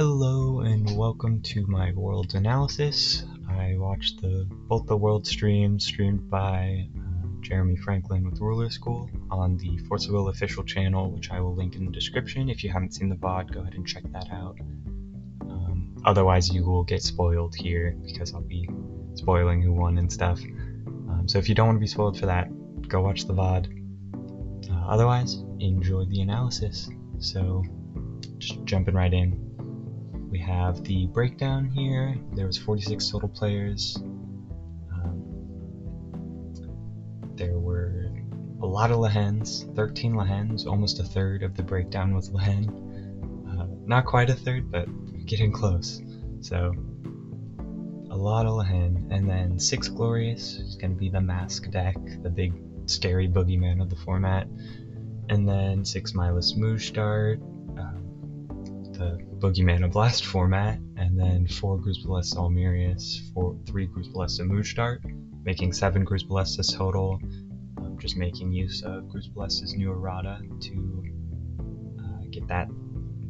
Hello and welcome to my world analysis. I watched both the world streams streamed by Jeremy Franklin with Ruler School on the Force of Will official channel, which I will link in the description. If you haven't seen the VOD, go ahead and check that out. Otherwise, you will get spoiled here because I'll be spoiling who won and stuff. So if you don't want to be spoiled for that, go watch the VOD. Otherwise, enjoy the analysis. So, just jumping right in. We have the breakdown here. There was 46 total players. There were a lot of Lehens, 13 Lehens, almost a third of the breakdown was Lehen. Not quite a third, but getting close. So, a lot of Lehen. And then 6 Glorious is going to be the mask deck, the big scary boogeyman of the format. And then 6 Milus Moojstart, the boogeyman of last format, and then 4 Gruz Ballista Almirius, 3 Gruz Ballista Moojstart, making 7 Gruz Ballistas total. Just making use of Gruz Ballista's new errata to get that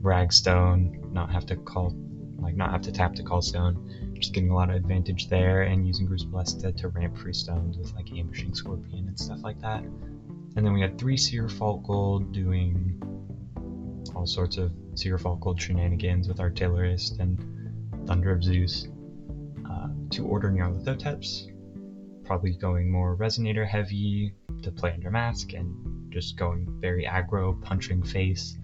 Ragstone, not have to tap to call stone. Just getting a lot of advantage there, and using Gruz Ballista to ramp free stones with like ambushing Scorpion and stuff like that. And then we had 3 Seer Fault Gold doing all sorts of Seer Fault Gold shenanigans with Artillerist and Thunder of Zeus. 2 Order Nyarlathoteps, probably going more Resonator heavy to play under Mask and just going very aggro, punching face,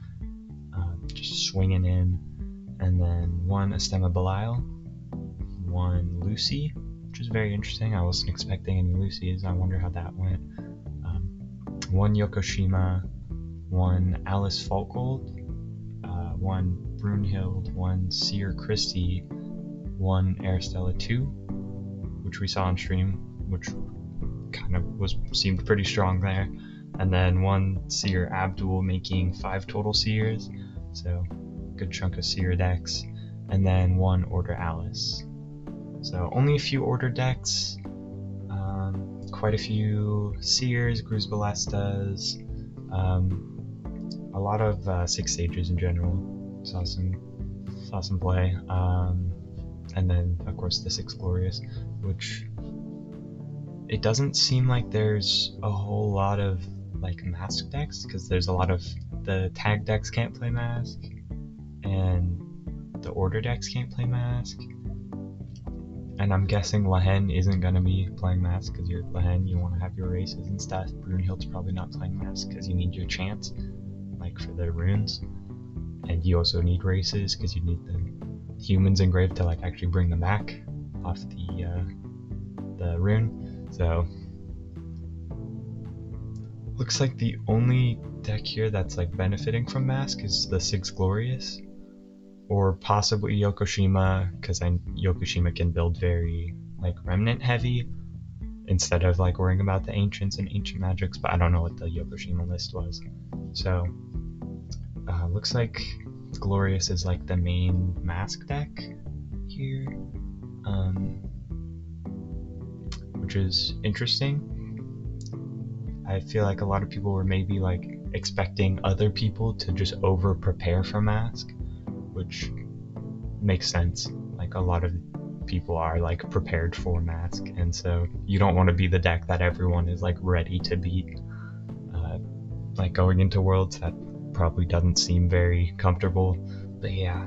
just swinging in. And then 1 Astema Belial, 1 Lucy, which is very interesting. I wasn't expecting any Lucies. I wonder how that went. 1 Yokoshima, 1 Alice Fault Gold, 1 Brunhild, 1 Seer Christie, 1 Aristella 2, which we saw on stream, which kind of seemed pretty strong there, and then 1 Seer Abdul, making 5 total Seers, so good chunk of Seer decks, and then 1 Order Alice. So only a few Order decks, quite a few Seers, Gruz Ballistas, a lot of 6 Sages in general. Saw some play, and then of course the 6 Glorious, which it doesn't seem like there's a whole lot of like mask decks, because there's a lot of the tag decks can't play mask, and the order decks can't play mask. And I'm guessing Lehen isn't going to be playing Mask, because you're Lehen, you want to have your races and stuff. Brunhild's probably not playing Mask because you need your chance, like for the runes. And you also need races because you need the humans engraved to like actually bring them back off the rune. So, looks like the only deck here that's like benefiting from Mask is the 6 Glorious. Or possibly Yokoshima, because Yokoshima can build very like remnant heavy instead of like worrying about the ancients and ancient magics, but I don't know what the Yokoshima list was. So looks like Glorious is like the main mask deck here, which is interesting. I feel like a lot of people were maybe like expecting other people to just over prepare for mask, which makes sense. Like a lot of people are like prepared for mask, and so you don't want to be the deck that everyone is like ready to beat. Like going into Worlds, that probably doesn't seem very comfortable. But yeah,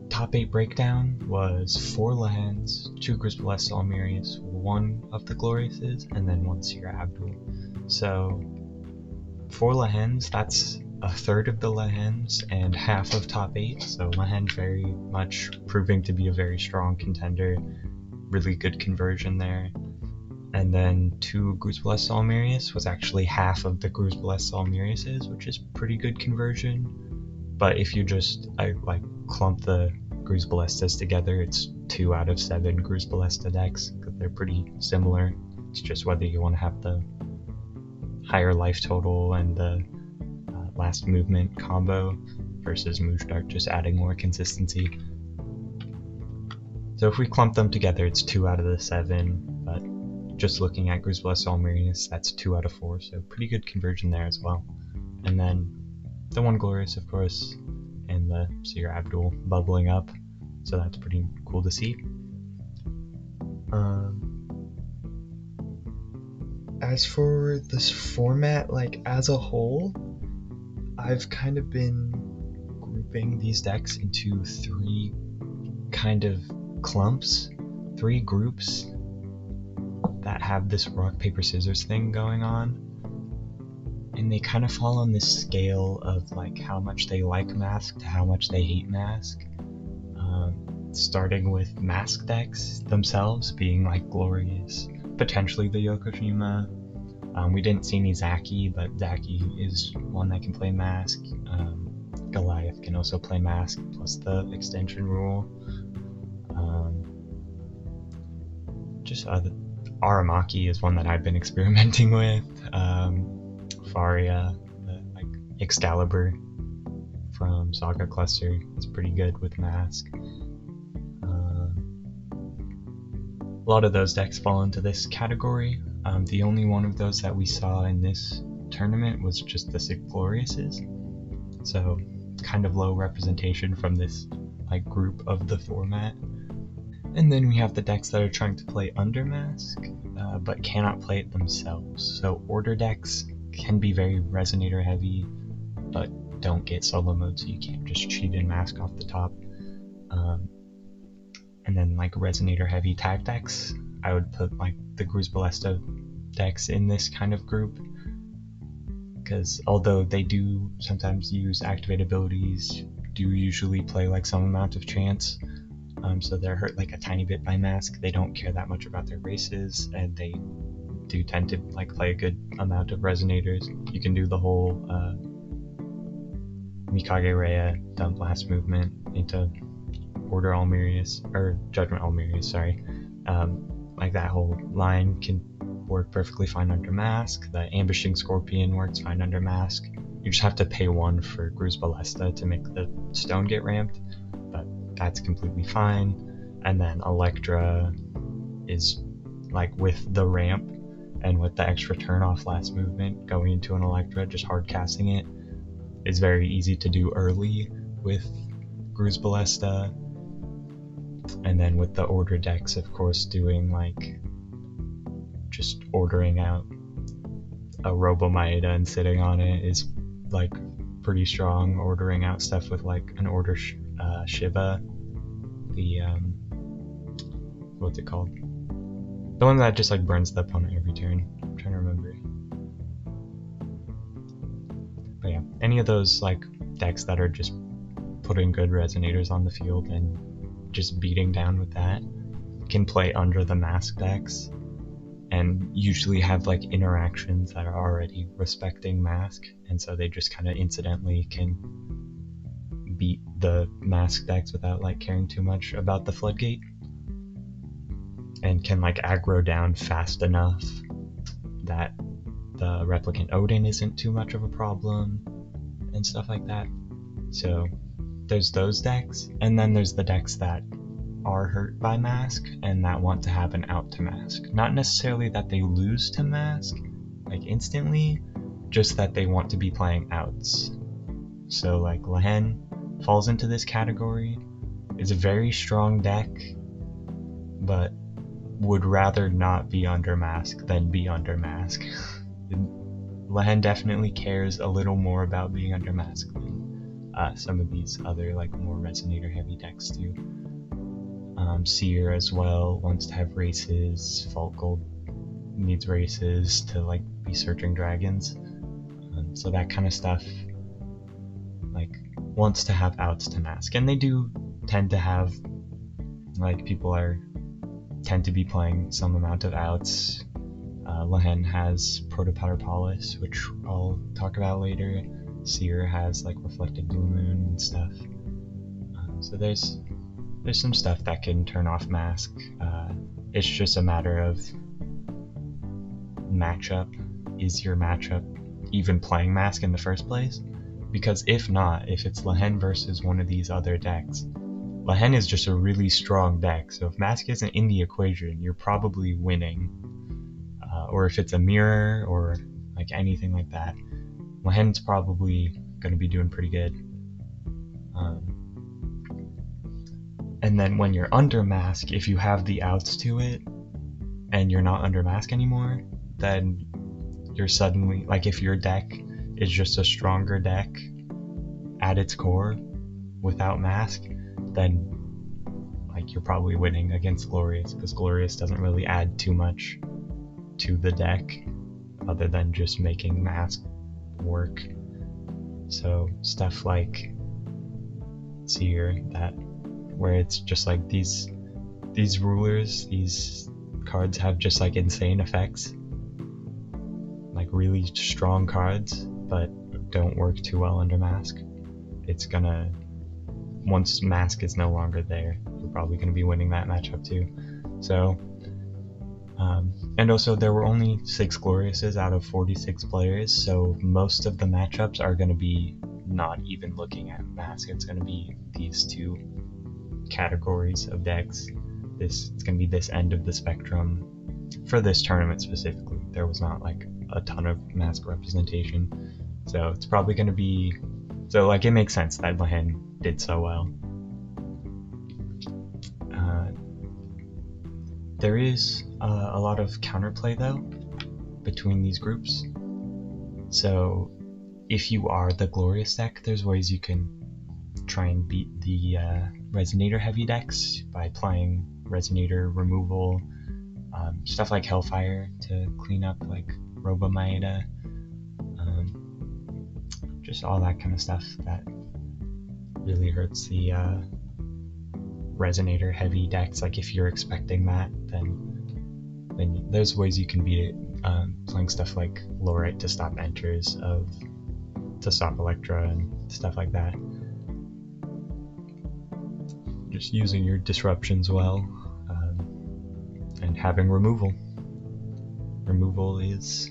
top 8 breakdown was 4 Lehens, 2 Gruz Ballista Almirius, 1 of the Gloriouses, and then 1 Seer Abdul. So 4 Lehens, that's a third of the Lehens and half of top 8, so Lehen very much proving to be a very strong contender. Really good conversion there. And then 2 Gruz Ballista Almirius was actually half of the Gruz Ballista Almiriuses, which is pretty good conversion. But if you just clump the Gruz Ballistas together, it's 2 out of 7 Gruz Ballista decks, because they're pretty similar. It's just whether you want to have the higher life total and the last movement combo versus Moojstart just adding more consistency. So if we clump them together, it's 2 out of the 7, but just looking at Gruz Ballista Almirius, that's 2 out of 4, so pretty good conversion there as well. And then the 1 Glorious, of course, and the Seer Abdul bubbling up, so that's pretty cool to see. As for this format, like as a whole, I've kind of been grouping these decks into three kind of clumps, three groups that have this rock, paper, scissors thing going on. And they kind of fall on this scale of like how much they like Mask to how much they hate Mask. Starting with Mask decks themselves being like glorious, potentially the Yokoshima. We didn't see any Zaki, but Zaki is one that can play Mask. Goliath can also play Mask, plus the extension rule. Just Aramaki is one that I've been experimenting with. Faria, like Excalibur from Saga Cluster, is pretty good with Mask. A lot of those decks fall into this category. The only one of those that we saw in this tournament was just the Sick Gloriouses, so kind of low representation from this like group of the format. And then we have the decks that are trying to play under Mask, but cannot play it themselves. So order decks can be very Resonator heavy, but don't get solo mode, so you can't just cheat in Mask off the top. And then like Resonator heavy tag decks, I would put like the Gruz Ballesta decks in this kind of group, because although they do sometimes use activate abilities, do usually play like some amount of chance, so they're hurt like a tiny bit by Mask. They don't care that much about their races, and they do tend to like play a good amount of Resonators. You can do the whole Mikage Rhea dump blast movement into Order Almerius, or Judgment Almerius, sorry. Like that whole line can work perfectly fine under Mask. The Ambushing Scorpion works fine under Mask. You just have to pay 1 for Gruz Ballesta to make the stone get ramped, but that's completely fine. And then Electra is like with the ramp and with the extra turn off last movement, going into an Electra, just hard casting it is very easy to do early with Gruz Ballesta. And then with the order decks, of course, doing like just ordering out a Robo Maeda and sitting on it is like pretty strong. Ordering out stuff with like an order Shiva, the what's it called? The one that just like burns the opponent every turn. I'm trying to remember. But yeah, any of those like decks that are just putting good Resonators on the field and just beating down with that can play under the Mask decks, and usually have like interactions that are already respecting Mask, and so they just kind of incidentally can beat the Mask decks without like caring too much about the Floodgate, and can like aggro down fast enough that the Replicant Odin isn't too much of a problem and stuff like that. So there's those decks, and then there's the decks that are hurt by Mask and that want to have an out to Mask. Not necessarily that they lose to Mask like instantly, just that they want to be playing outs. So like Lehen falls into this category. It's a very strong deck, but would rather not be under Mask than be under Mask. Lehen definitely cares a little more about being under Mask than some of these other like more Resonator heavy decks do. Seer as well wants to have races. Fault Gold needs races to like be searching dragons. So that kind of stuff like wants to have outs to Mask, and they do tend to have like people tend to be playing some amount of outs. Lehen has Protopowder, which I'll talk about later. Seer has like Reflected Blue Moon and stuff. So there's some stuff that can turn off Mask. It's just a matter of matchup. Is your matchup even playing Mask in the first place? Because if not, if it's Lehen versus one of these other decks, Lehen is just a really strong deck, so if Mask isn't in the equation, you're probably winning. Or if it's a mirror or like anything like that, Lehen's probably going to be doing pretty good. And then when you're under mask, if you have the outs to it and you're not under mask anymore, then you're suddenly, like if your deck is just a stronger deck at its core without mask, then like you're probably winning against Glorious, because Glorious doesn't really add too much to the deck other than just making mask work. So stuff like Seer, that where it's just like these rulers, these cards have just like insane effects, like really strong cards, but don't work too well under mask. It's gonna, once mask is no longer there, you're probably gonna be winning that matchup too. So and also there were only 6 Gloriouses out of 46 players, so most of the matchups are going to be not even looking at mask. It's going to be these two categories of decks. It's going to be this end of the spectrum for this tournament specifically. There was not like a ton of mask representation, so it's probably going to be, so like it makes sense that Lehen did so well. There is a lot of counterplay though between these groups. So if you are the Glorious deck, there's ways you can try and beat the Resonator heavy decks by applying Resonator removal, stuff like Hellfire to clean up, like Robo Maeda, just all that kind of stuff that really hurts the Resonator heavy decks. Like if you're expecting that, then there's ways you can beat it, playing stuff like Lorite to stop enters, to stop Electra and stuff like that. Just using your disruptions well, and having removal. Removal is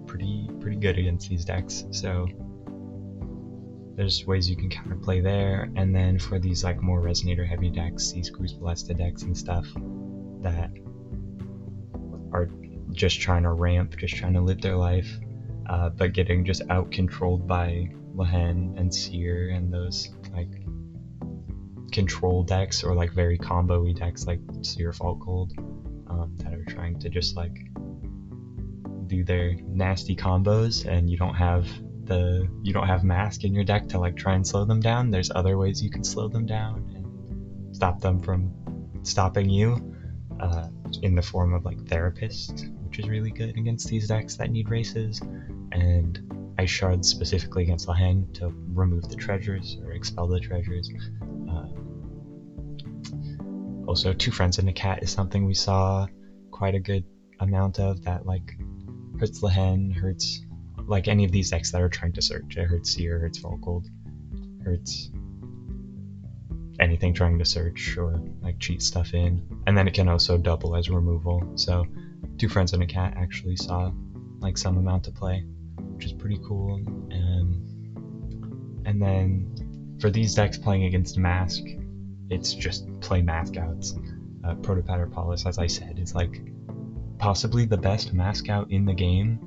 pretty good against these decks, so there's ways you can counterplay there. And then for these like more Resonator heavy decks, these Crucible Ballista decks and stuff that are just trying to ramp, just trying to live their life, but getting just out controlled by Lehen and Seer and those like control decks, or like very combo-y decks like Seer Fault Gold, that are trying to just like do their nasty combos, and you don't have mask in your deck to like try and slow them down. There's other ways you can slow them down and stop them from stopping you, in the form of like Therapist, which is really good against these decks that need races, and Ice Shards specifically against Lehen to remove the treasures or expel the treasures. Also, Two Friends and a Cat is something we saw quite a good amount of, that like hurts Lehen, hurts like any of these decks that are trying to search. It hurts Seer, hurts Fault Gold, hurts anything trying to search or like cheat stuff in, and then it can also double as removal. So Two Friends and a Cat actually saw like some amount of play, which is pretty cool. And then for these decks playing against mask, it's just play mask outs. Protopatter Paulus, as I said, is like possibly the best mask out in the game,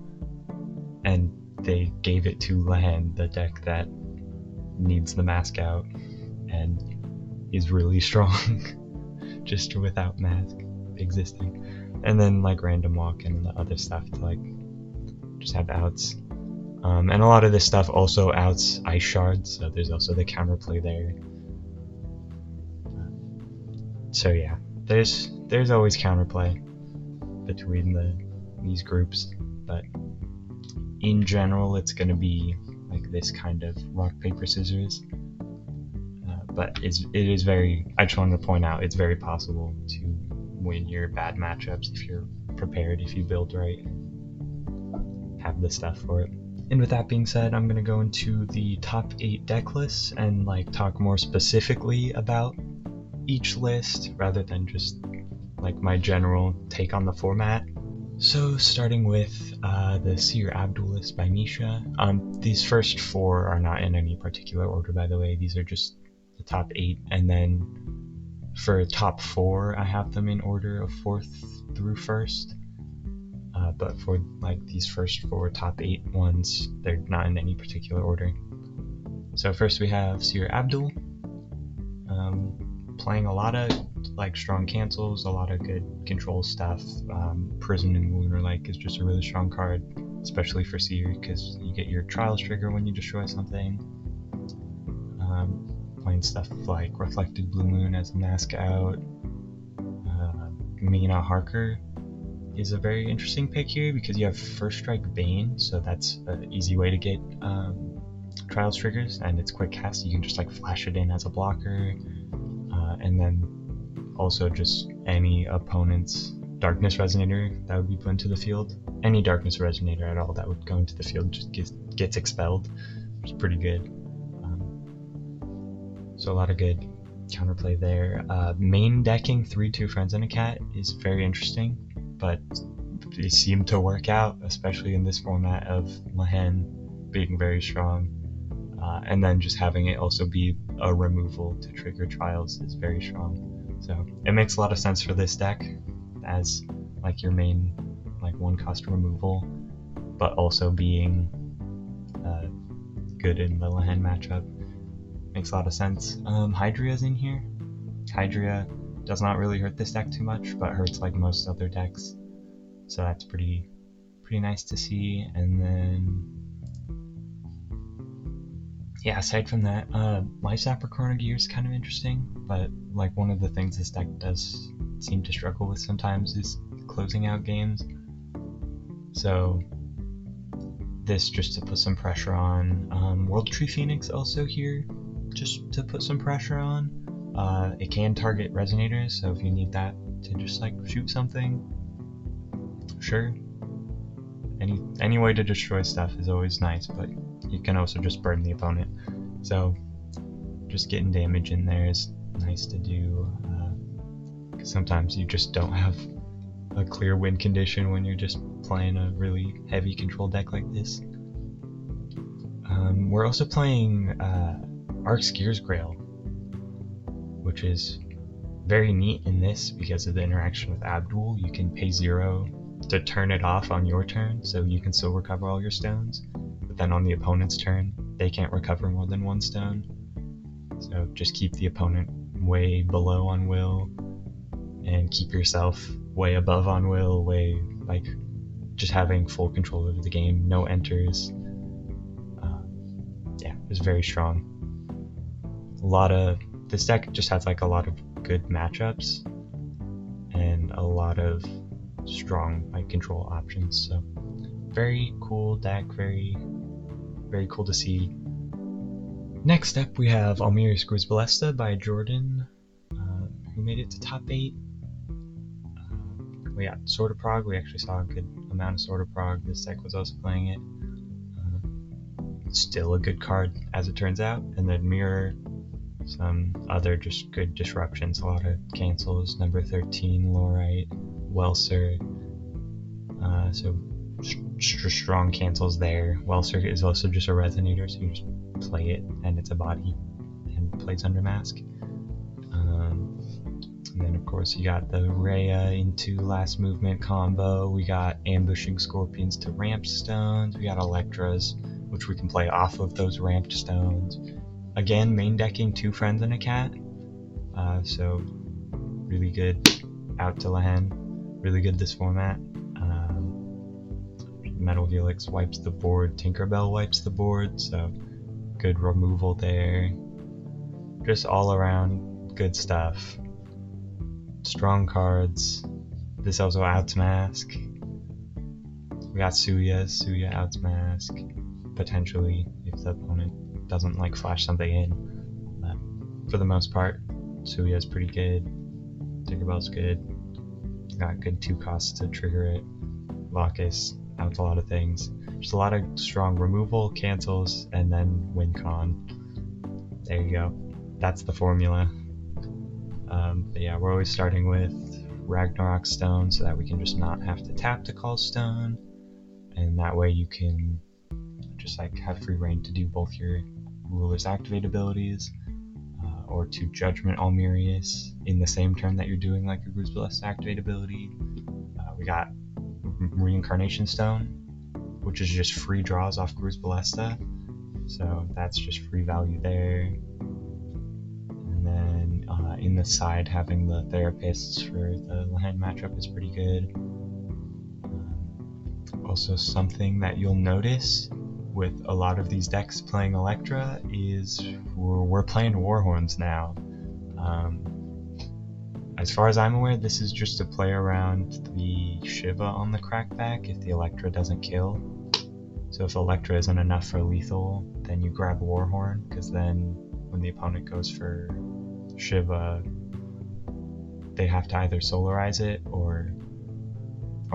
and they gave it to Lehen, the deck that needs the mask out and is really strong just without mask existing. And then like Random Walk and the other stuff to like just have outs. And a lot of this stuff also outs Ice Shards, so there's also the counterplay there. So yeah, there's always counterplay between these groups, but in general it's going to be like this kind of rock paper scissors. But it is very, I just wanted to point out, it's very possible to win your bad matchups if you're prepared, if you build right, and have the stuff for it. And with that being said, I'm going to go into the top 8 deck lists and like talk more specifically about each list rather than just like my general take on the format. So starting with the Seer Abdul list by Misha. These first 4 are not in any particular order, by the way. These are just the top 8, and then for top 4 I have them in order of 4th through 1st. But for like these first 4 top 8 ones, they're not in any particular order. So first we have Sir Abdul, playing a lot of like strong cancels, a lot of good control stuff. Prison and Lunar Lake is just a really strong card, especially for Seer, because you get your Trials trigger when you destroy something. Playing stuff like Reflected Blue Moon as a mask out. Mina Harker is a very interesting pick here because you have First Strike Bane, so that's an easy way to get Trials triggers, and it's quick cast. You can just like flash it in as a blocker, and then also just any opponent's Darkness Resonator that would be put into the field. Any Darkness Resonator at all that would go into the field just gets expelled, which is pretty good. So a lot of good counterplay there. Main decking 3/2 Friends and a Cat is very interesting, but they seem to work out, especially in this format of Lehen being very strong. And then just having it also be a removal to trigger Trials is very strong. So it makes a lot of sense for this deck as like your main like 1-cost removal, but also being good in the Lehen matchup. Makes a lot of sense. Hydria's in here. Hydria does not really hurt this deck too much, but hurts like most other decks. So that's pretty nice to see. And then yeah, aside from that, Lifesapper Chrono Gear is kind of interesting, but like one of the things this deck does seem to struggle with sometimes is closing out games. So this just to put some pressure on. World Tree Phoenix also here, just to put some pressure on. It can target Resonators, so if you need that to just like shoot something, sure. Any way to destroy stuff is always nice, but you can also just burn the opponent. So just getting damage in there is nice to do, because sometimes you just don't have a clear win condition when you're just playing a really heavy control deck like this. We're also playing Arkskir's Grail, which is very neat in this because of the interaction with Abdul. You can pay 0 to turn it off on your turn, so you can still recover all your stones, but then on the opponent's turn they can't recover more than 1 stone. So just keep the opponent way below on will and keep yourself way above on will, way like just having full control over the game, no enters. Yeah, it's very strong. This deck just has like a lot of good matchups and a lot of strong like control options, so very cool deck, very cool to see. Next up we have Almirius Cruz Ballesta by Jordan, who made it to top 8. We got Sword of Prague. We actually saw a good amount of Sword of Prague. This deck was also playing it. Still a good card as it turns out. And then Mirror, some other just good disruptions, a lot of cancels. Number 13, Lorite, Welser. So strong cancels there. Welser is also just a Resonator, so you just play it and it's a body and plays under mask. And then of course you got the Rhea into last movement combo. We got Ambushing Scorpions to ramp stones. We got Electras, which we can play off of those ramped stones. Again, main decking 2 Friends and a Cat. So really good out to Lehen. Really good this format. Metal Helix wipes the board. Tinkerbell wipes the board, so good removal there. Just all around good stuff. Strong cards. This also outs mask. We got Suya outs mask, potentially if the opponent doesn't like flash something in. But for the most part, Suya's pretty good. Tinkerbell's good. Got good 2 costs to trigger it. Locus outs a lot of things. Just a lot of strong removal, cancels, and then win con. There you go. That's the formula. But yeah, we're always starting with Ragnarok Stone so that we can just not have to tap to call Stone, and that way you can just like have free reign to do both your Ruler's Activate abilities, or to Judgment Almirius in the same turn that you're doing like your Cruz Ballesta Activate ability. We got Reincarnation Stone, which is just free draws off Cruz Ballesta, so that's just free value there. And then in the side, having the therapists for the Lehen matchup is pretty good. Also, something that you'll notice with a lot of these decks playing Electra is we're playing Warhorns now. As far as I'm aware, this is just to play around the Shiva on the crackback if the Electra doesn't kill. So if Electra isn't enough for lethal, then you grab Warhorn, because then when the opponent goes for Shiva, they have to either solarize it or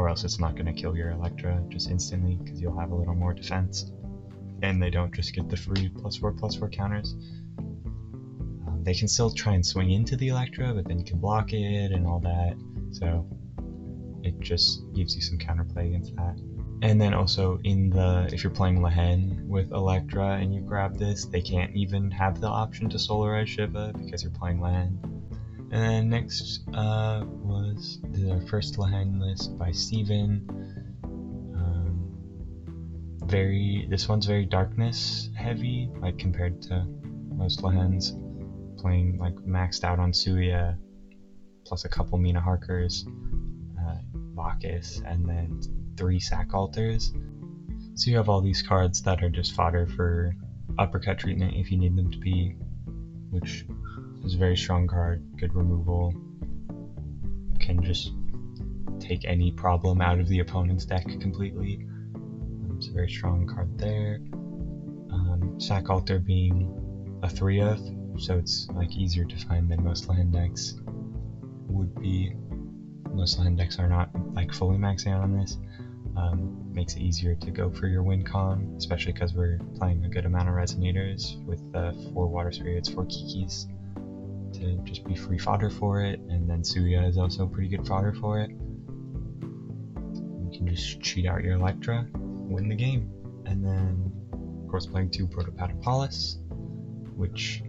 else it's not going to kill your Electra just instantly, because you'll have a little more defense. And they don't just get the free +4/+4 counters. They can still try and swing into the Electra, but then you can block it and all that. So it just gives you some counterplay against that. And then also if you're playing Lehen with Electra and you grab this, they can't even have the option to solarize Shiva because you're playing Lehen. And then next was our first Lehen list by Steven. This one's very darkness heavy, like compared to most Lehens. Playing like maxed out on Suya, plus a couple Mina Harkers, Bacchus, and then 3 sack altars. So you have all these cards that are just fodder for uppercut treatment if you need them to be, which is a very strong card, good removal, can just take any problem out of the opponent's deck completely. It's a very strong card there. Sack altar being a 3 of, so it's like easier to find than most Lehen decks would be. Most Lehen decks are not like fully maxing out on this. Makes it easier to go for your win con, especially because we're playing a good amount of resonators with 4 water spirits, 4 kikis to just be free fodder for it, and then Suya is also pretty good fodder for it. You can just cheat out your Electra, win the game. And then of course playing 2 Protopatapolis, which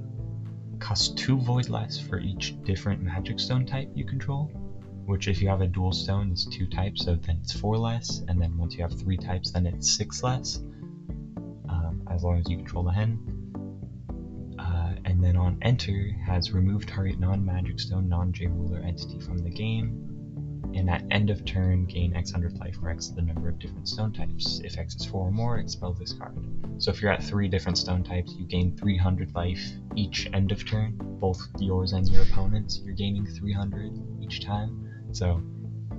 costs 2 void less for each different magic stone type you control, which if you have a dual stone is 2 types, so then it's 4 less, and then once you have 3 types then it's 6 less, as long as you control the hen. And then on enter has remove target non-magic stone, non-J ruler entity from the game, and at end of turn gain X100 life, where X is the number of different stone types. If X is 4 or more, expel this card. So if you're at 3 different stone types, you gain 300 life each end of turn, both yours and your opponent's. You're gaining 300 each time, so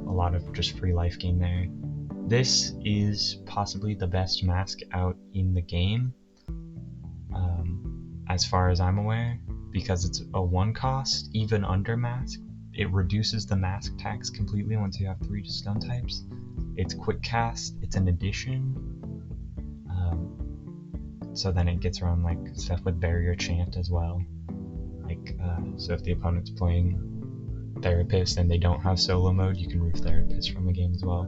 a lot of just free life gain there. This is possibly the best mask out in the game, as far as I'm aware, because it's a 1 cost, even under mask. It reduces the mask tax completely once you have 3 stone types. It's quick cast, it's an addition, so then it gets around like stuff with barrier chant as well. Like, so if the opponent's playing Therapist and they don't have solo mode, you can remove Therapist from the game as well,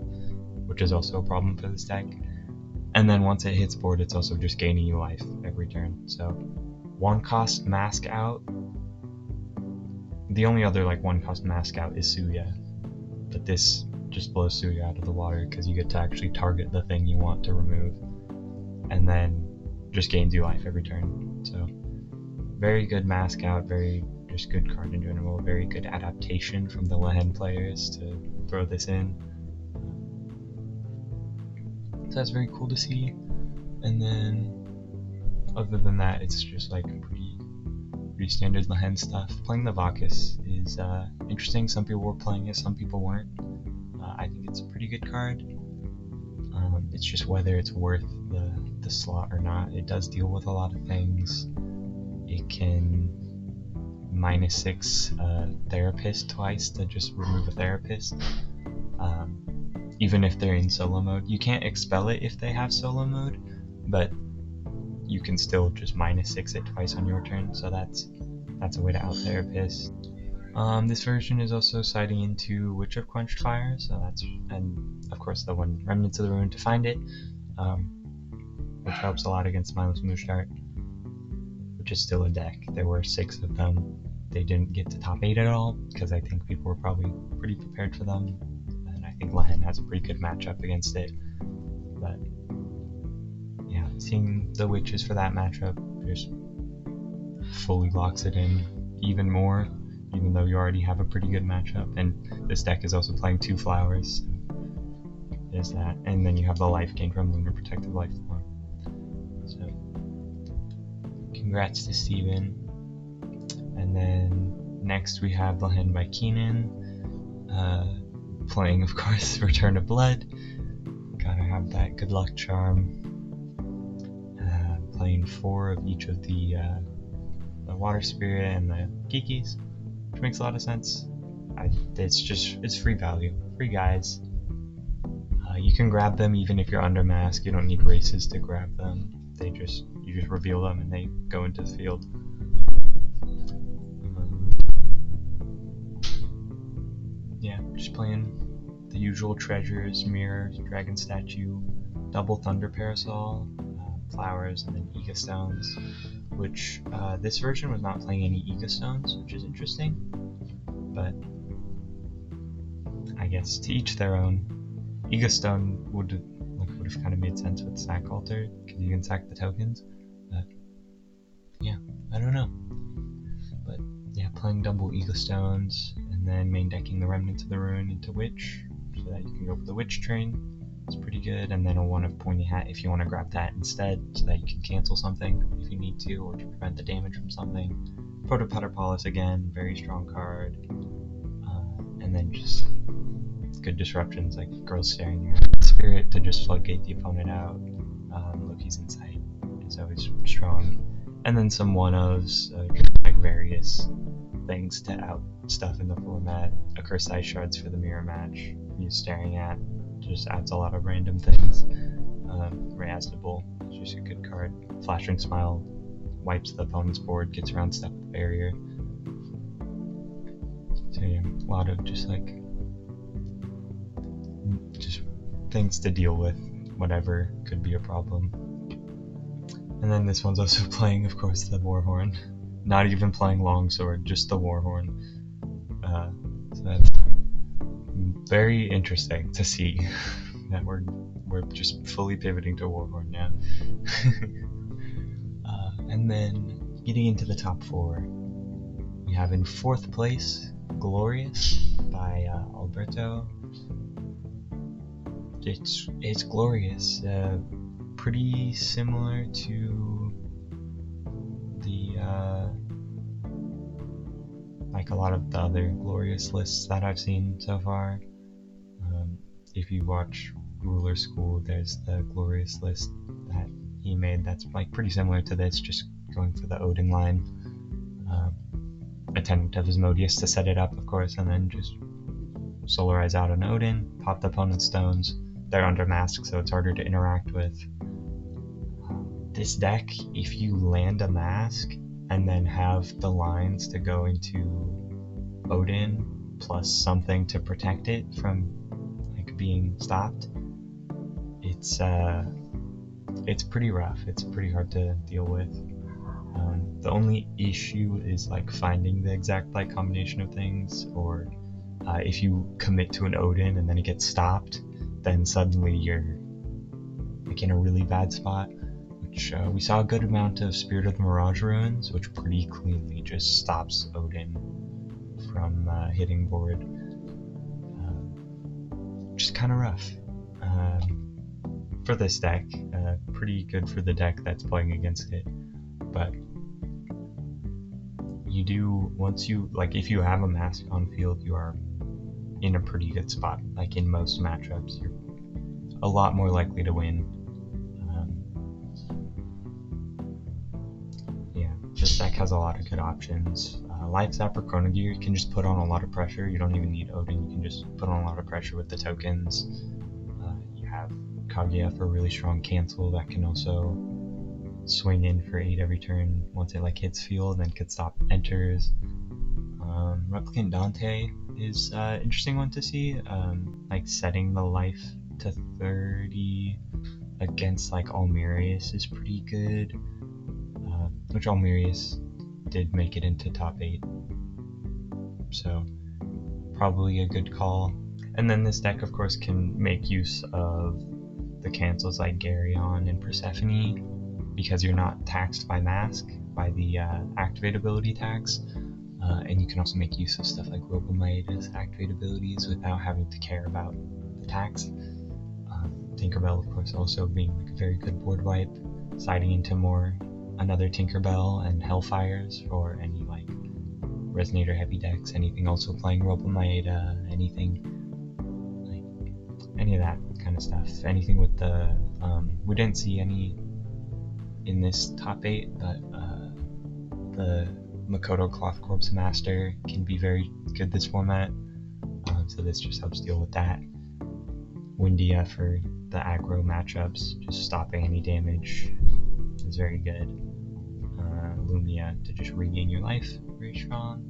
which is also a problem for this deck. And then once it hits board, it's also just gaining you life every turn. So 1 cost mask out. The only other like 1 cost mask out is Suya, but this just blows Suya out of the water because you get to actually target the thing you want to remove, and then just gains you life every turn. So very good mask out, very just good card in general, very good adaptation from the Lehen players to throw this in. So that's very cool to see. And then other than that, it's just like pretty standard Lehen stuff. Playing the Bacchus is interesting. Some people were playing it, some people weren't. I think it's a pretty good card. It's just whether it's worth the slot or not. It does deal with a lot of things. It can -6 Therapist twice to just remove a Therapist, even if they're in solo mode. You can't expel it if they have solo mode, but you can still just -6 it twice on your turn, so that's a way to out Therapist. This version is also siding into Witch of Quenched Fire, so and of course the one Remnants of the Ruin to find it, which helps a lot against Mindless Mooshart, which is still a deck. There were 6 of them. They didn't get to top 8 at all, because I think people were probably pretty prepared for them, and I think Lehen has a pretty good matchup against it. But yeah, seeing the witches for that matchup just fully locks it in even more, even though you already have a pretty good matchup. And this deck is also playing 2 flowers, so there's that. And then you have the life gain from Lunar Protective Life Form. So congrats to Steven. And then next we have Lehen by Keenan, playing of course Return of Blood. Gotta have that good luck charm. Playing 4 of each of the Water Spirit and the Kikis, which makes a lot of sense. It's free value, free guys. You can grab them even if you're under mask. You don't need races to grab them. You just reveal them and they go into the field. Yeah, just playing the usual treasures: Mirror, Dragon Statue, Double Thunder Parasol, Flowers, and then Ega Stones. Which this version was not playing any Ega Stones, which is interesting. But I guess to each their own. Ega Stone would have kind of made sense with Sack Altar, because you can sack the tokens. But yeah, I don't know. But yeah, playing double Ega Stones, and then main decking the Remnants of the Ruin into Witch, so that you can go for the Witch train. It's pretty good, and then a 1 of Pointy Hat if you want to grab that instead, so that you can cancel something if you need to, or to prevent the damage from something. Proto-Paterpalus again, very strong card. And then just good disruptions like Girls Staring at Spirit to just floodgate the opponent out. Loki's Insight is always strong. And then some 1-ofs, like various things to out stuff in the format. Accursed Ice Shards for the mirror match. Use Staring At, just adds a lot of random things. Reasnable is just a good card. Flashing Smile wipes the opponent's board, gets around Step Barrier. So yeah, a lot of just things to deal with, whatever could be a problem. And then this one's also playing, of course, the Warhorn. Not even playing Longsword, just the Warhorn. So that's very interesting to see that we're just fully pivoting to Warhorn now. And then getting into the top 4, we have in 4th place Glorious by Alberto. It's glorious, pretty similar to the like a lot of the other Glorious lists that I've seen so far. If you watch Ruler School, there's the Glorious list that he made that's like pretty similar to this, just going for the Odin line. Attendant of Asmodeus to set it up, of course, and then just solarize out an Odin, pop the opponent's stones. They're under mask, so it's harder to interact with. This deck, if you land a mask and then have the lines to go into Odin plus something to protect it from like being stopped, it's pretty rough. It's pretty hard to deal with. The only issue is like finding the exact like combination of things, or if you commit to an Odin and then it gets stopped, then suddenly you're like in a really bad spot, which we saw a good amount of Spirit of the Mirage Ruins, which pretty cleanly just stops Odin from hitting board. Just kind of rough. For this deck, pretty good for the deck that's playing against it, but you do, once you, like if you have a mask on field, you are in a pretty good spot. Like in most matchups, you're a lot more likely to win. Yeah, this deck has a lot of good options. Life Zapper Chronogear, you can just put on a lot of pressure. You don't even need Odin, you can just put on a lot of pressure with the tokens. You have Kaguya for really strong cancel that can also swing in for 8 every turn once it like hits field, then could stop enters. Replicant Dante is an interesting one to see, like setting the life to 30 against like Almirius is pretty good, which Almirius did make it into top 8, so probably a good call. And then this deck of course can make use of the cancels like Garyon and Persephone, because you're not taxed by mask, by the activate ability tax, and you can also make use of stuff like Robomaida's activate abilities without having to care about the tax. Tinkerbell, of course, also being like a very good board wipe, siding into more another Tinkerbell and Hellfires for any like Resonator heavy decks, anything also playing Robomaida, anything like any of that kind of stuff. Anything with the we didn't see any in this top 8, but the Makoto Cloth Corpse Master can be very good this format, so this just helps deal with that. Windia for the aggro matchups, just stopping any damage is very good. Lumia to just regain your life, very strong.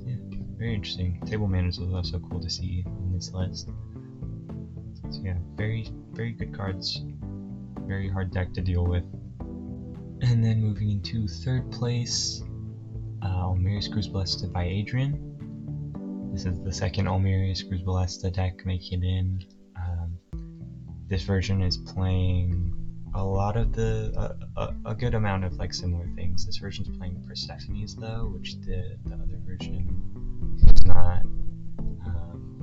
Yeah, very interesting. Table Manners was also cool to see in this list. So yeah, very good cards. Very hard deck to deal with. And then moving into third place, Almerius Cruz Ballesta by Adrian. This is the second Almerius Cruz Ballesta deck making it in. This version is playing a lot of a good amount of like similar things. This version's playing Persephone's though, which the other version is not.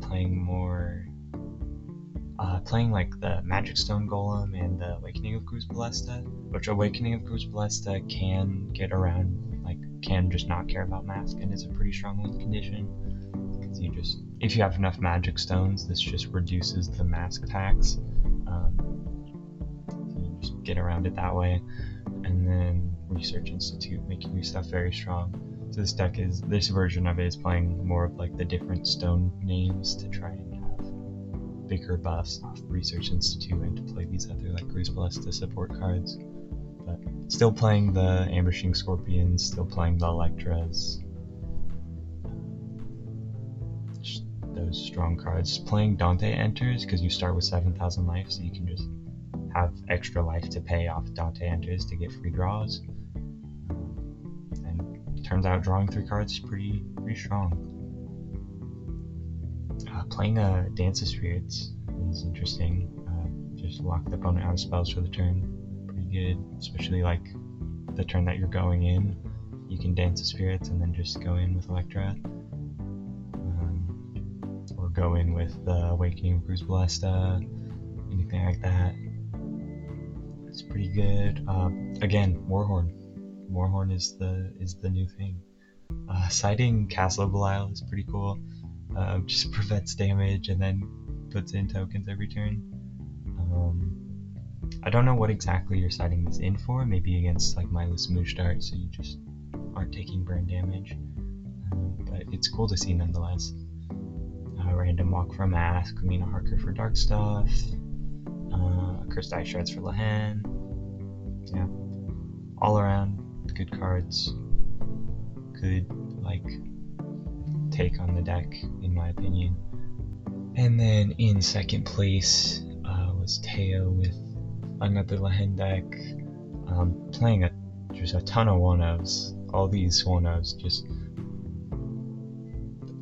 Playing more, playing like the Magic Stone Golem and the Awakening of Cruz Ballesta, which Awakening of Cruz Ballesta can get around, like can just not care about mask and is a pretty strong win condition. Because you just, if you have enough Magic Stones, this just reduces the mask tax. Just get around it that way, and then Research Institute making your stuff very strong. So this version of it is playing more of like the different stone names to try and have bigger buffs off Research Institute and to play these other like Cruz Ballesta support cards. But still playing the Ambushing Scorpions, still playing the Electras. Just those strong cards. Playing Dante Enters because you start with 7,000 life, so you can just have extra life to pay off Dante Enters to get free draws. And it turns out drawing 3 cards is pretty strong. Playing Dance of Spirits is interesting. Just lock the opponent out of spells for the turn. Pretty good, especially like the turn that you're going in. You can Dance of Spirits and then just go in with Electra. Or go in with the Awakening of Cruz Ballesta, anything like that. It's pretty good. Again, Warhorn. Warhorn is the new thing. Siding Castle Belial is pretty cool. Just prevents damage and then puts in tokens every turn. I don't know what exactly you're siding this in for. Maybe against like Mindless Moonstart, so you just aren't taking burn damage. But it's cool to see nonetheless. Random Walk for Mask, Kamina Harker for Dark Stuff. Cursed Ice Shards for Lehen. Yeah, all around good cards. Good like take on the deck, in my opinion. And then in second place was Teo with another Lehen deck, playing just a ton of 1-ofs. All these 1-ofs,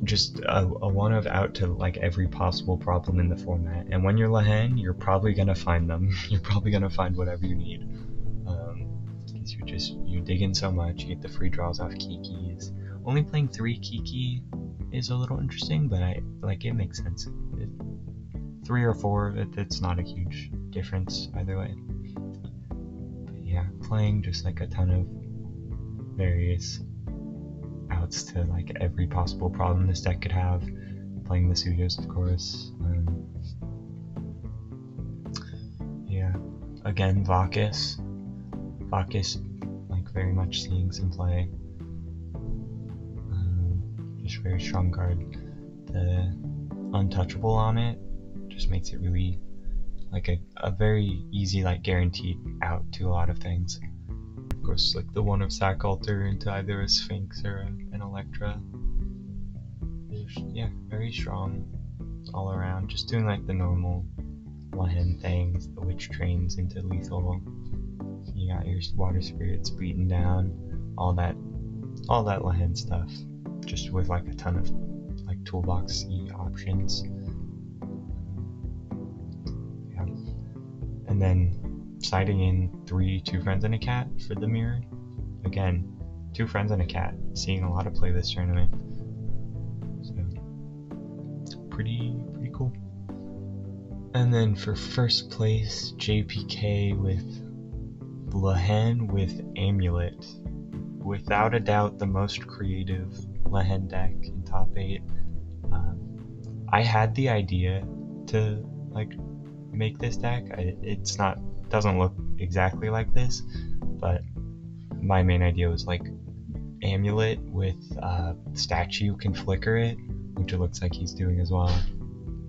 just a 1-of out to like every possible problem in the format. And when you're Lehen, you're probably gonna find them. You're probably gonna find whatever you need. Because you dig in so much, you get the free draws off Kikis. Only playing 3 Kiki is a little interesting, but it makes sense. 3 or 4, it's not a huge difference either way. But yeah, playing just like a ton of various outs to like every possible problem this deck could have. Playing the Suyos, of course. Yeah, again, Vakis, like very much seeing some play. Just very strong card. The Untouchable on it just makes it really like a very easy like guaranteed out to a lot of things. Of course, like the 1-of Sack Altar into either a Sphinx or an Electra. Yeah, very strong all around. Just doing like the normal Lehen things, the Witch Trains into lethal. You got your Water Spirits beaten down, all that Lehen stuff. Just with like a ton of like toolbox-y options. Yeah. And then siding in 3 2 friends and a cat for the mirror. Again, 2 friends and a cat. Seeing a lot of play this tournament. So pretty cool. And then for first place, JPK with Lehen with Amulet. Without a doubt, the most creative Lehen deck in top 8. I had the idea to like make this deck. Doesn't look exactly like this, but my main idea was like Amulet with statue can flicker it, which it looks like he's doing as well,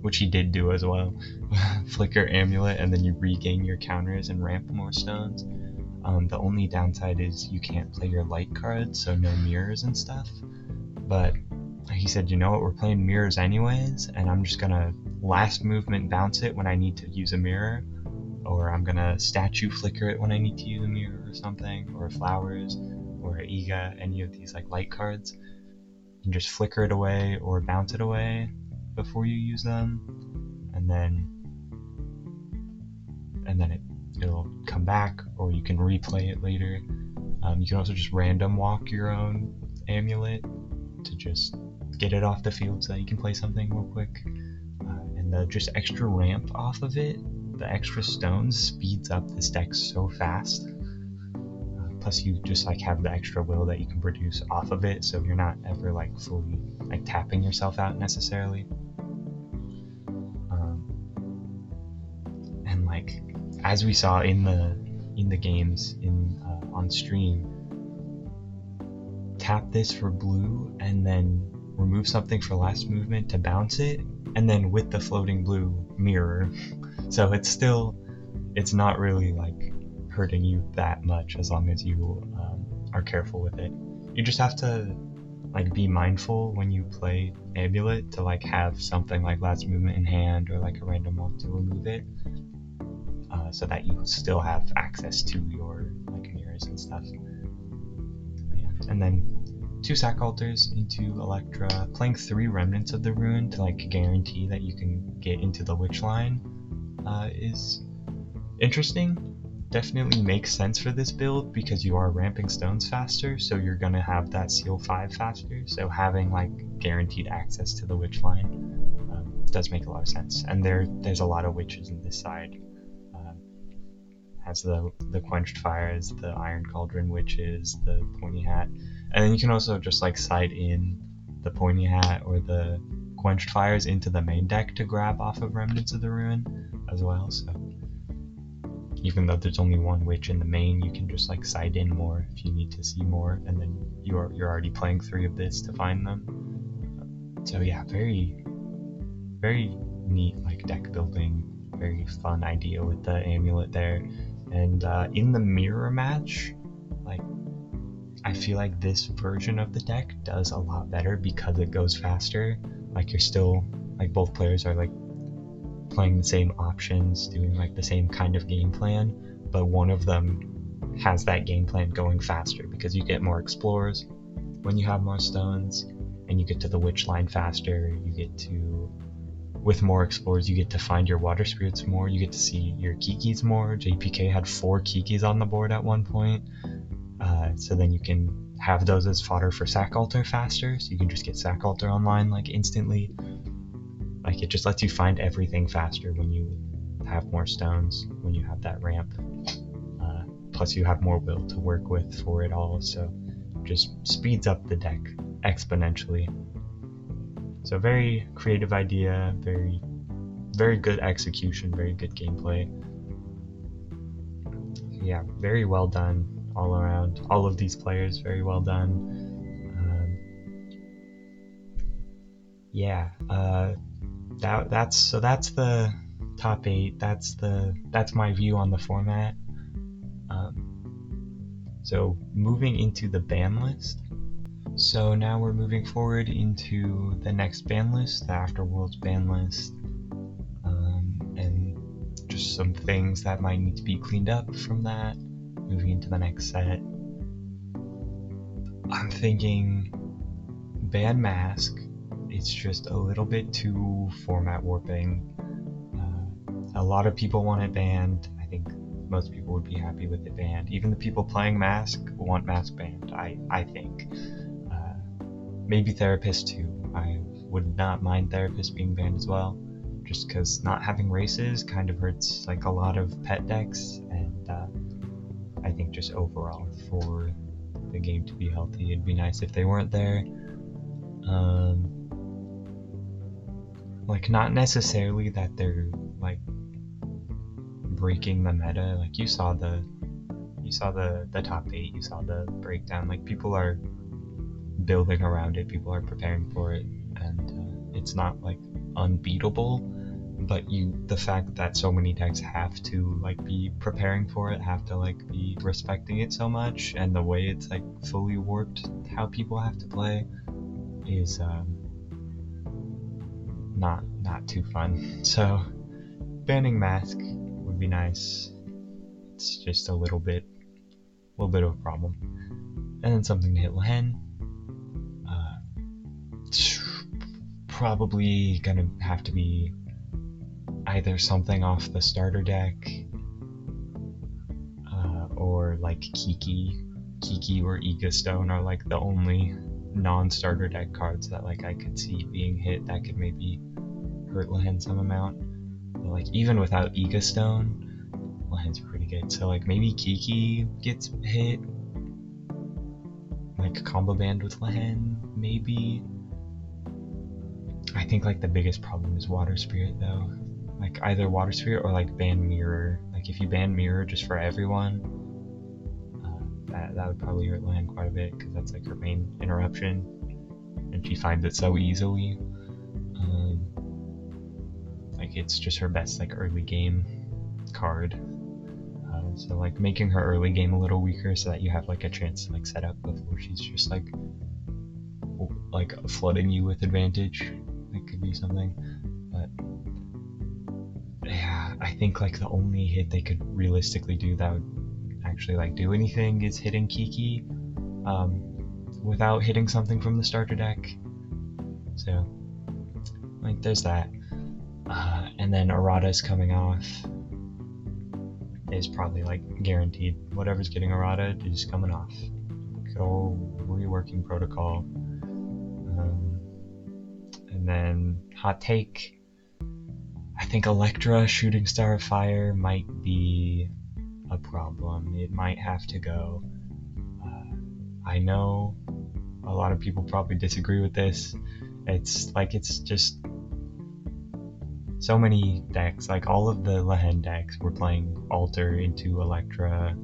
which he did do as well. Flicker Amulet, and then you regain your counters and ramp more stones. The only downside is you can't play your light cards, so no mirrors and stuff. But he said, you know what, we're playing mirrors anyways, and I'm just gonna last movement bounce it when I need to use a mirror, or I'm gonna statue flicker it when I need to use a mirror or something, or flowers, or Iga, any of these like light cards. You just flicker it away or bounce it away before you use them, and then it'll come back, or you can replay it later. You can also just random walk your own Amulet to just get it off the field so that you can play something real quick. And the just extra ramp off of it, the extra stones, speeds up this deck so fast. Plus you just like have the extra will that you can produce off of it, so you're not ever like fully like tapping yourself out necessarily. And like as we saw in the games on stream, tap this for blue and then remove something for last movement to bounce it, and then with the floating blue mirror. So it's not really like hurting you that much as long as you are careful with it. You just have to like be mindful when you play Amulet to like have something like last movement in hand, or like a random walk to remove it, so that you still have access to your like mirrors and stuff. Yeah. And then 2 sack altars into Electra, playing 3 remnants of the ruin to like guarantee that you can get into the witch line is interesting. Definitely makes sense for this build because you are ramping stones faster, so you're gonna have that seal 5 faster, so having like guaranteed access to the witch line does make a lot of sense. And there's a lot of witches in this side. Has the quenched fires, the iron cauldron witches, the pointy hat, and then you can also just like side in the pointy hat or the quenched fires into the main deck to grab off of remnants of the ruin as well. So even though there's only 1 witch in the main, you can just like side in more if you need to see more, and then you're already playing 3 of this to find them. So yeah, very neat like deck building, very fun idea with the Amulet there. And in the mirror match, like I feel like this version of the deck does a lot better because it goes faster. Like you're still like both players are like playing the same options, doing like the same kind of game plan, but one of them has that game plan going faster because you get more explorers when you have more stones, and you get to the witch line faster. You get to, with more explorers, you get to find your water spirits more, you get to see your Kikis more. JPK had 4 Kikis on the board at one point, so then you can have those as fodder for sack altar faster, so you can just get sack altar online like instantly. Like it just lets you find everything faster when you have more stones, when you have that ramp. Plus you have more will to work with for it all, so just speeds up the deck exponentially. So very creative idea, very good execution, very good gameplay. So yeah, very well done all around. All of these players, very well done. That's the top 8. That's my view on the format. So moving into the ban list. So now we're moving forward into the next ban list, the Afterworlds ban list, and just some things that might need to be cleaned up from that. Moving into the next set, I'm thinking ban mask. It's just a little bit too format warping. A lot of people want it banned. I think most people would be happy with it banned. Even the people playing Mask want Mask banned, I think. Maybe therapists too. I would not mind therapists being banned as well, just because not having races kind of hurts like a lot of pet decks, and I think just overall for the game to be healthy, it'd be nice if they weren't there. Like, not necessarily that they're like breaking the meta. Like, you saw the top 8, you saw the breakdown. Like, people are building around it, people are preparing for it, and it's not like unbeatable, but the fact that so many decks have to like be preparing for it, have to like be respecting it so much, and the way it's like fully warped how people have to play is not too fun. So banning Mask would be nice. It's just a little bit of a problem. And then something to hit Lehen. Probably gonna have to be either something off the starter deck, or like Kiki or Ega Stone are like the only non-starter deck cards that like I could see being hit that could maybe hurt Lehen some amount. But like even without Ega Stone, Lehen's pretty good. So like maybe Kiki gets hit, like combo band with Lehen, maybe. I think like the biggest problem is Water Spirit though. Like either Water Spirit or like ban Mirror. Like if you ban Mirror just for everyone, that would probably hurt Lehen quite a bit, because that's like her main interruption, and she finds it so easily. Like it's just her best like early game card. So like making her early game a little weaker so that you have like a chance to like set up before she's just like flooding you with advantage. That could be something. But yeah, I think like the only hit they could realistically do that would actually like do anything is hitting Kiki without hitting something from the starter deck. So like there's that. And then Errata's coming off is probably like guaranteed. Whatever's getting Errata is coming off. Good old reworking protocol. And then hot take, I think Electra Shooting Star of Fire might be a problem. It might have to go. I know a lot of people probably disagree with this. It's just so many decks, like all of the Lehen decks were playing Alter into Electra.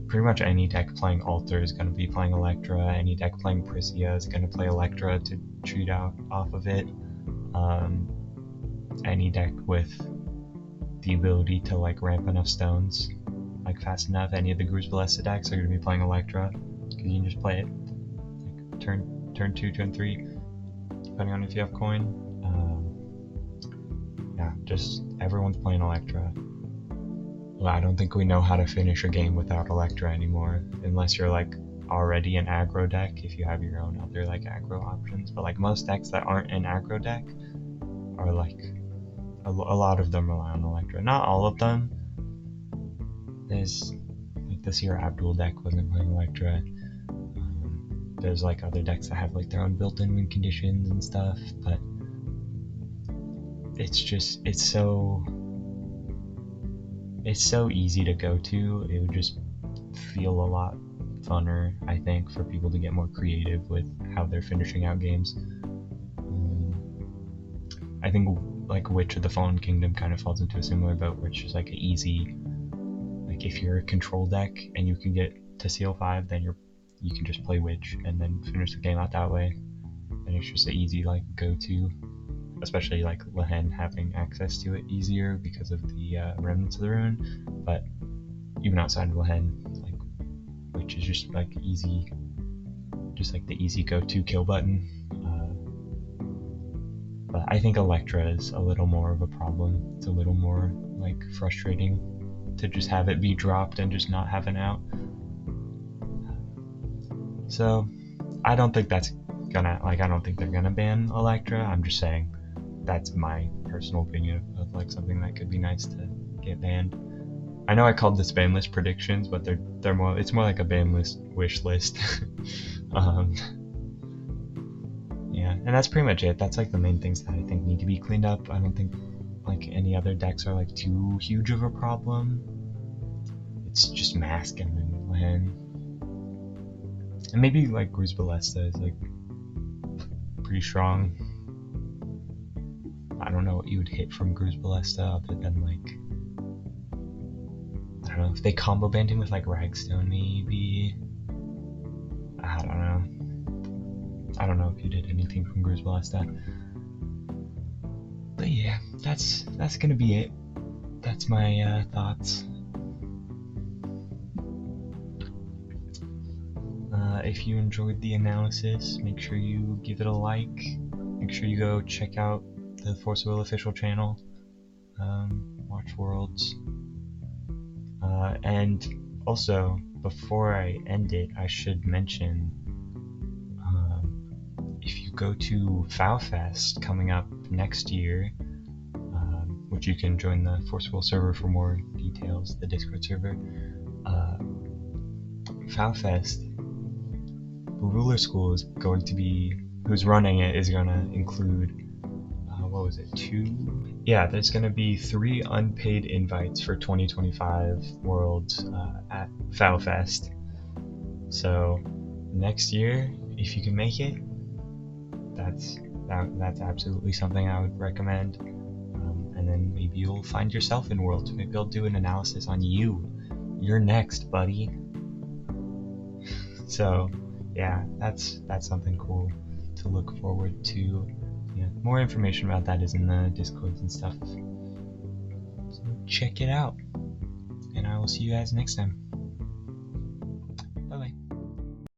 Pretty much any deck playing Alter is going to be playing Electra. Any deck playing Prisya is going to play Electra to treat out off of it. Any deck with the ability to like ramp enough stones like fast enough, any of the Gru's Ballista decks are going to be playing Electra, because you can just play it like turn 2, turn 3, depending on if you have coin. Yeah, just everyone's playing Electra. Well, I don't think we know how to finish a game without Electra anymore, unless you're like already an aggro deck, if you have your own other like aggro options. But like most decks that aren't an aggro deck are like a lot of them rely on Electra. Not all of them. There's like the Sierra Abdul deck wasn't playing Electra. There's like other decks that have like their own built-in win conditions and stuff, but it's so easy to go to. It would just feel a lot funner, I think, for people to get more creative with how they're finishing out games. I think like Witch of the Fallen Kingdom kind of falls into a similar boat, where it's just like an easy, like if you're a control deck and you can get to Seal 5, then you can just play Witch and then finish the game out that way, and it's just an easy like go-to, especially like Lehen having access to it easier because of the Remnants of the Rune. But even outside of Lehen, like Witch is just like easy, just like the easy go-to kill button. But I think Electra is a little more of a problem. It's a little more like frustrating to just have it be dropped and just not have an out. So I don't think that's gonna, like, I don't think they're gonna ban Electra. I'm just saying that's my personal opinion of like something that could be nice to get banned. I know I called this ban list predictions, but they're more. It's more like a ban list wish list. um, yeah, and that's pretty much it. That's like the main things that I think need to be cleaned up. I don't think like any other decks are like too huge of a problem. It's just Mask and then Land, and maybe like Gruz Ballesta is like pretty strong. I don't know what you would hit from Gruz Ballesta other than like, I don't know, if they combo banned him with like Ragstone maybe. I don't know. I don't know if you did anything from Gruz Ballesta. But yeah, that's gonna be it. That's my thoughts. If you enjoyed the analysis, make sure you give it a like. Make sure you go check out the FoW official channel. Watch Worlds. And also, before I end it, I should mention, if you go to FoW Fest coming up next year, which you can join the FoW server for more details, the Discord server. FoW Fest, the Ruler School is going to be, who's running it is going to include, what was it, 2? Yeah, there's going to be 3 unpaid invites for 2025 Worlds at FoW Fest. So next year, if you can make it, that's absolutely something I would recommend. And then maybe you'll find yourself in Worlds. Maybe I'll do an analysis on you. You're next, buddy. So yeah, that's something cool to look forward to. Yeah, more information about that is in the Discords and stuff. So check it out. And I will see you guys next time.